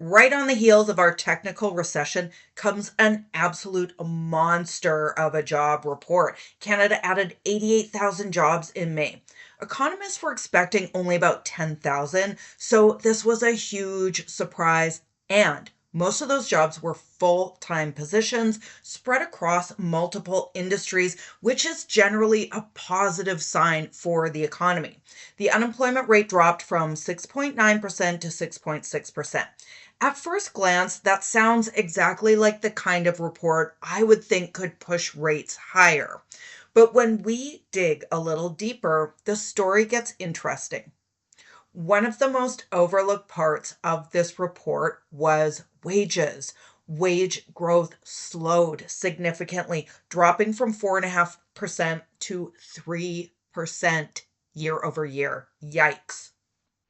Right on the heels of our technical recession comes an absolute monster of a job report. Canada added 88,000 jobs in May. Economists were expecting only about 10,000, so this was a huge surprise. And most of those jobs were full time positions spread across multiple industries, which is generally a positive sign for the economy. The unemployment rate dropped from 6.9% to 6.6%. At first glance, that sounds exactly like the kind of report I would think could push rates higher. But when we dig a little deeper, the story gets interesting. One of the most overlooked parts of this report was wages. Wage growth slowed significantly, dropping from 4.5% to 3% year over year. Yikes.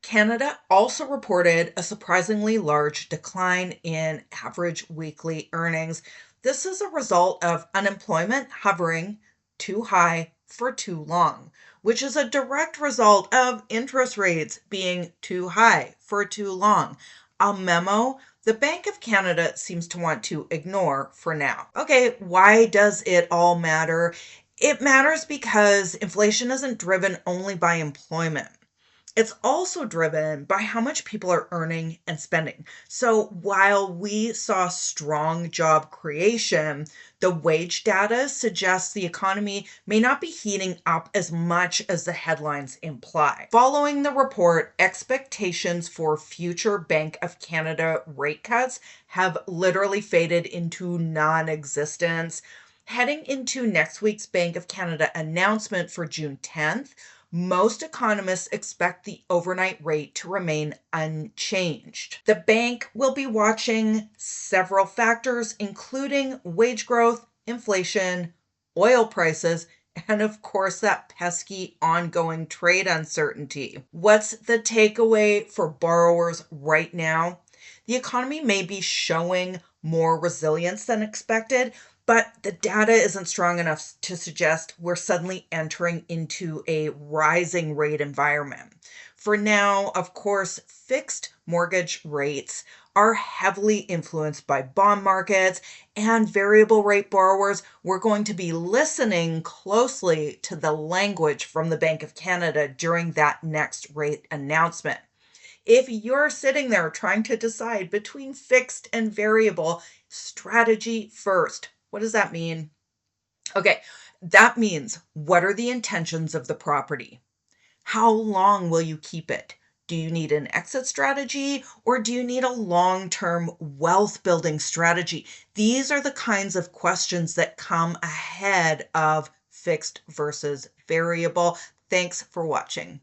Canada also reported a surprisingly large decline in average weekly earnings. This is a result of unemployment hovering too high for too long, which is a direct result of interest rates being too high for too long. A memo the Bank of Canada seems to want to ignore for now. Okay, why does it all matter? It matters because inflation isn't driven only by employment. It's also driven by how much people are earning and spending. So while we saw strong job creation, the wage data suggests the economy may not be heating up as much as the headlines imply. Following the report, expectations for future Bank of Canada rate cuts have literally faded into non existence. Heading into next week's Bank of Canada announcement for June 10th, most economists expect the overnight rate to remain unchanged. The bank will be watching several factors, including wage growth, inflation, oil prices, and of course, that pesky ongoing trade uncertainty. What's the takeaway for borrowers right now? The economy may be showing more resilience than expected, but the data isn't strong enough to suggest we're suddenly entering into a rising rate environment. For now, of course, fixed mortgage rates are heavily influenced by bond markets and variable rate borrowers. We're going to be listening closely to the language from the Bank of Canada during that next rate announcement. If you're sitting there trying to decide between fixed and variable, strategy first. What does that mean? Okay, that means what are the intentions of the property? How long will you keep it? Do you need an exit strategy or do you need a long term wealth building strategy? These are the kinds of questions that come ahead of fixed versus variable. Thanks for watching.